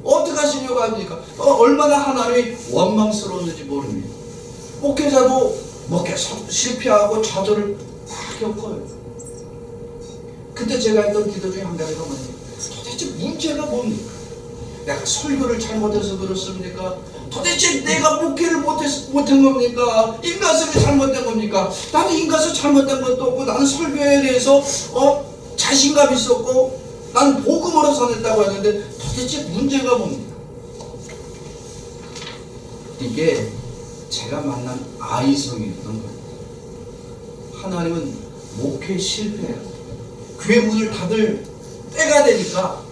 어떻게 하시려고 합니까? 얼마나 하나님이 원망스러웠는지 모릅니다. 목회자도 목회 실패하고 좌절을 다 겪어요. 그때 제가 했던 기도 중에 한 가지가 뭐냐, 도대체 문제가 뭡니까? 내가 설교를 잘못해서 그렇습니까? 도대체 내가 목회를 못한 겁니까? 인가설이 잘못된 겁니까? 나는 인가설 잘못된 것도 없고 나는 설교에 대해서 자신감 있었고 나는 복음으로 전했다고 했는데 도대체 문제가 뭡니까? 이게 제가 만난 아이성이었던 거예요. 하나님은 목회 실패, 교회 문을 닫을 때가 되니까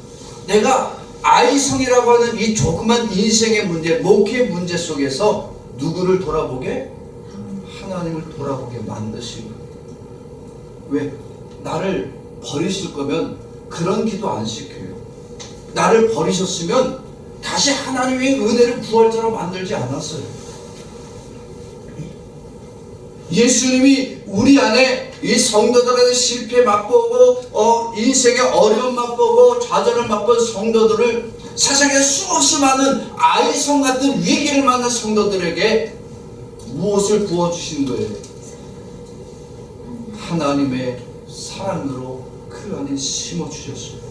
내가 아이성이라고 하는 이 조그만 인생의 문제, 목회 문제 속에서 누구를 돌아보게? 하나님을 돌아보게 만드신 거예요. 왜? 나를 버리실 거면 그런 기도 안 시켜요. 나를 버리셨으면 다시 하나님의 은혜를 부활자로 만들지 않았어요. 예수님이 우리 안에 이 성도들의 실패 맛보고 인생의 어려움 맛보고 좌절을 맛본 성도들을 세상에 수없이 많은 아이성 같은 위기를 만난 성도들에게 무엇을 부어주신 거예요? 하나님의 사랑으로 그 안에 심어주셨어요.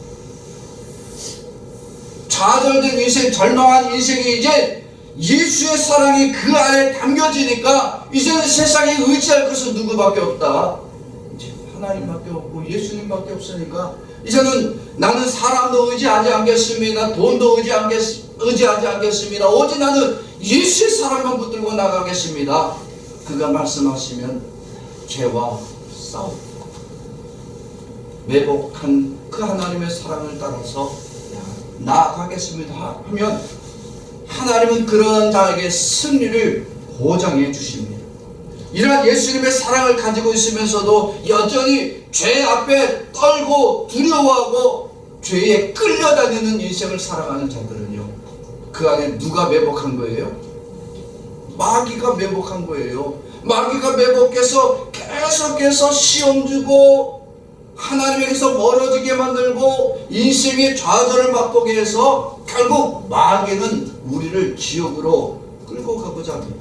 좌절된 인생, 절망한 인생이 이제 예수의 사랑이 그 안에 담겨지니까 이제는 세상에 의지할 것은 누구밖에 없다. 이제 하나님밖에 없고 예수님밖에 없으니까 이제는 나는 사람도 의지하지 않겠습니다. 돈도 의지하지 않겠습니다. 오직 나는 예수의 사랑만 붙들고 나가겠습니다. 그가 말씀하시면 죄와 싸우고 매복한 그 하나님의 사랑을 따라서 나아가겠습니다 하면 하나님은 그런 자에게 승리를 보장해 주십니다. 이러한 예수님의 사랑을 가지고 있으면서도 여전히 죄 앞에 떨고 두려워하고 죄에 끌려다니는 인생을 살아가는 자들은요, 그 안에 누가 매복한 거예요? 마귀가 매복한 거예요. 마귀가 매복해서 계속해서 시험 주고 하나님에게서 멀어지게 만들고 인생의 좌절을 맛보게 해서 결국 마귀는 우리를 지옥으로 끌고 가고자 합니다.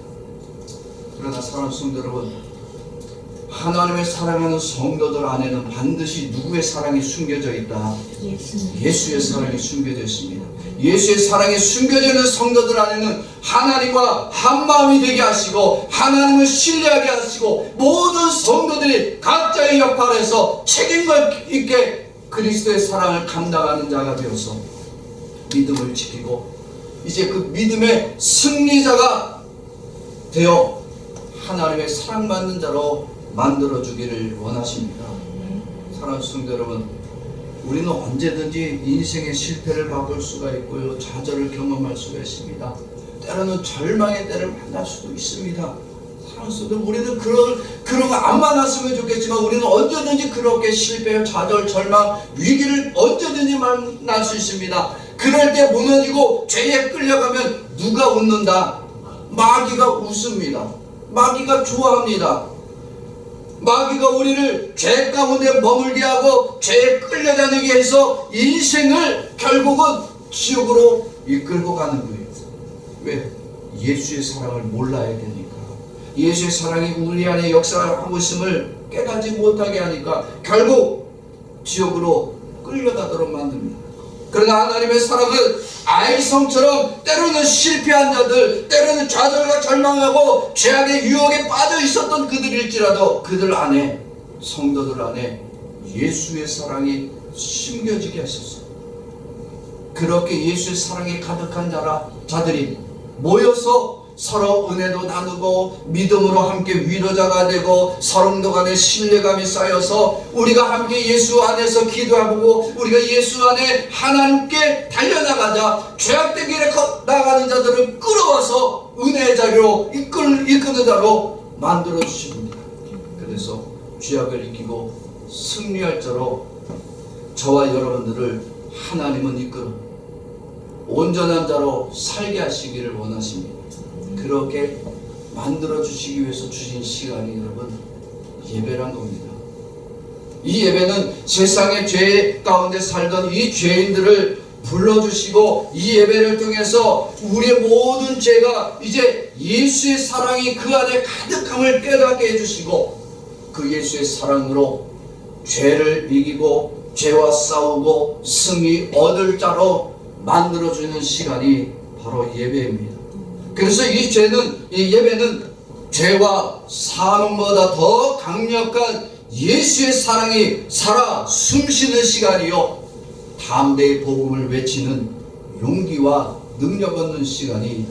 그러나 사랑하는 성도 여러분, 하나님의 사랑하는 성도들 안에는 반드시 누구의 사랑이 숨겨져 있다? 예수의 사랑이 숨겨져 있습니다. 예수의 사랑이 숨겨져 있는 성도들 안에는 하나님과 한마음이 되게 하시고 하나님을 신뢰하게 하시고 모든 성도들이 각자의 역할에서 책임감 있게 그리스도의 사랑을 감당하는 자가 되어서 믿음을 지키고 이제 그 믿음의 승리자가 되어 하나님의 사랑받는 자로 만들어주기를 원하십니다. 사랑하는 성도 여러분, 우리는 언제든지 인생의 실패를 맛볼 수가 있고요, 좌절을 경험할 수가 있습니다. 때로는 절망의 때를 만날 수도 있습니다. 사랑하는 성도, 우리는 그런 거 안 만났으면 좋겠지만 우리는 언제든지 그렇게 실패, 좌절, 절망, 위기를 언제든지 만날 수 있습니다. 그럴 때 무너지고 죄에 끌려가면 누가 웃는다? 마귀가 웃습니다. 마귀가 좋아합니다. 마귀가 우리를 죄 가운데 머물게 하고 죄에 끌려다니게 해서 인생을 결국은 지옥으로 이끌고 가는 거예요. 왜? 예수의 사랑을 몰라야 되니까. 예수의 사랑이 우리 안에 역사하고 있음을 깨닫지 못하게 하니까 결국 지옥으로 끌려가도록 만듭니다. 그러나 하나님의 사랑은 아이성처럼 때로는 실패한 자들, 때로는 좌절과 절망하고 죄악의 유혹에 빠져 있었던 그들일지라도 그들 안에, 성도들 안에 예수의 사랑이 심겨지게 하셨어요. 그렇게 예수의 사랑이 가득한 자들이 모여서 서로 은혜도 나누고 믿음으로 함께 위로자가 되고 서로 간의 신뢰감이 쌓여서 우리가 함께 예수 안에서 기도하고 우리가 예수 안에 하나님께 달려나가자 죄악된 길에 나가는 자들을 끌어와서 은혜의 자리로 이끄는 자로 만들어 주십니다. 그래서 죄악을 이기고 승리할 자로 저와 여러분들을 하나님은 이끌어 온전한 자로 살게 하시기를 원하십니다. 그렇게 만들어 주시기 위해서 주신 시간이 여러분 예배란 겁니다. 이 예배는 세상의 죄 가운데 살던 이 죄인들을 불러주시고 이 예배를 통해서 우리의 모든 죄가 이제 예수의 사랑이 그 안에 가득함을 깨닫게 해주시고 그 예수의 사랑으로 죄를 이기고 죄와 싸우고 승리 얻을 자로 만들어주는 시간이 바로 예배입니다. 그래서 이 예배는 죄와 사망보다 더 강력한 예수의 사랑이 살아 숨쉬는 시간이요 담대히 복음을 외치는 용기와 능력 얻는 시간이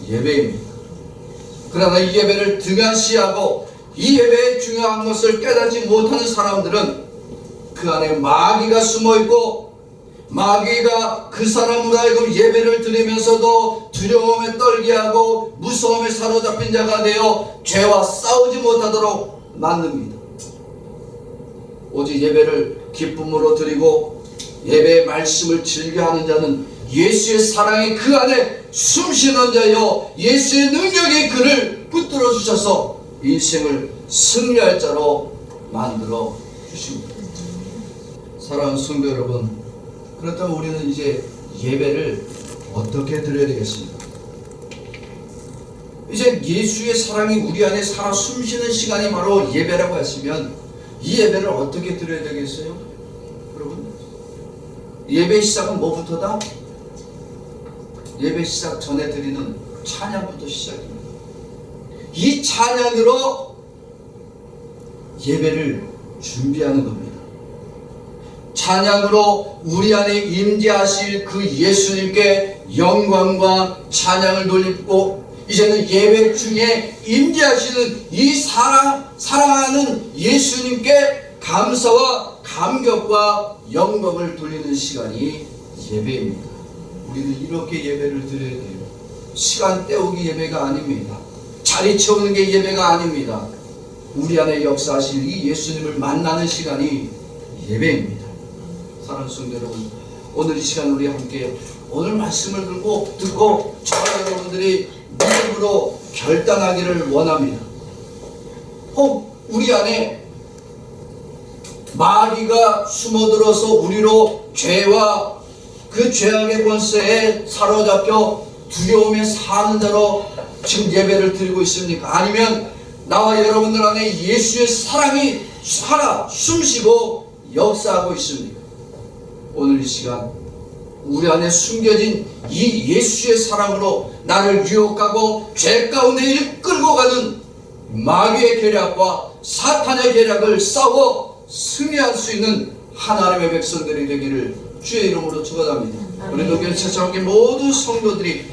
예배입니다. 그러나 이 예배를 등한시하고 이 예배의 중요한 것을 깨닫지 못하는 사람들은 그 안에 마귀가 숨어있고 마귀가 그 사람으로 하여금 예배를 드리면서도 두려움에 떨게 하고 무서움에 사로잡힌 자가 되어 죄와 싸우지 못하도록 만듭니다. 오직 예배를 기쁨으로 드리고 예배의 말씀을 즐겨하는 자는 예수의 사랑이 그 안에 숨쉬는 자여 예수의 능력이 그를 붙들어 주셔서 인생을 승리할 자로 만들어 주십니다. 사랑하는 성도 여러분, 그렇다면 우리는 이제 예배를 어떻게 드려야 되겠습니까? 이제 예수의 사랑이 우리 안에 살아 숨쉬는 시간이 바로 예배라고 하시면 이 예배를 어떻게 드려야 되겠어요? 여러분, 예배 시작은 뭐부터다? 예배 시작 전에 드리는 찬양부터 시작입니다. 이 찬양으로 예배를 준비하는 겁니다. 찬양으로 우리 안에 임재하실 그 예수님께 영광과 찬양을 돌리고 이제는 예배 중에 임재하시는 이 사랑하는 예수님께 감사와 감격과 영광을 돌리는 시간이 예배입니다. 우리는 이렇게 예배를 드려야 돼요. 시간 때우기 예배가 아닙니다. 자리 채우는 게 예배가 아닙니다. 우리 안에 역사하실 이 예수님을 만나는 시간이 예배입니다. 사랑하는 성도 여러분, 오늘 이 시간 우리 함께 오늘 말씀을 듣고 저와 여러분들이 믿음으로 결단하기를 원합니다. 혹 우리 안에 마귀가 숨어들어서 우리로 죄와 그 죄악의 권세에 사로잡혀 두려움에 사는 자로 지금 예배를 드리고 있습니까? 아니면 나와 여러분들 안에 예수의 사랑이 살아 숨쉬고 역사하고 있습니까? 오늘 이 시간 우리 안에 숨겨진 이 예수의 사랑으로 나를 유혹하고 죄 가운데 이끌고 가는 마귀의 계략과 사탄의 계략을 싸워 승리할 수 있는 하나님의 백성들이 되기를 주의 이름으로 축원합니다. 우리 교회 세상의 모든 성도들이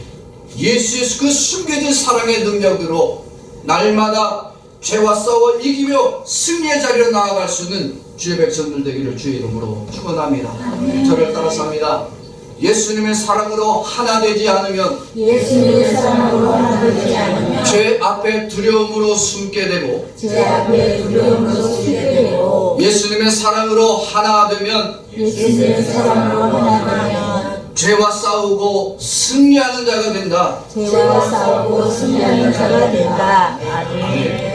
예수의 그 숨겨진 사랑의 능력으로 날마다 죄와 싸워 이기며 승리의 자리로 나아갈 수 있는 주의 백성들 되기를 주의 이름으로 축원합니다. 저를 따라서 합니다. 예수님의 사랑으로 하나 되지 않으면 죄 앞에 두려움으로 숨게 되고 예수님의 사랑으로 하나 되면 죄와 싸우고 승리하는 자가 된다. 아멘.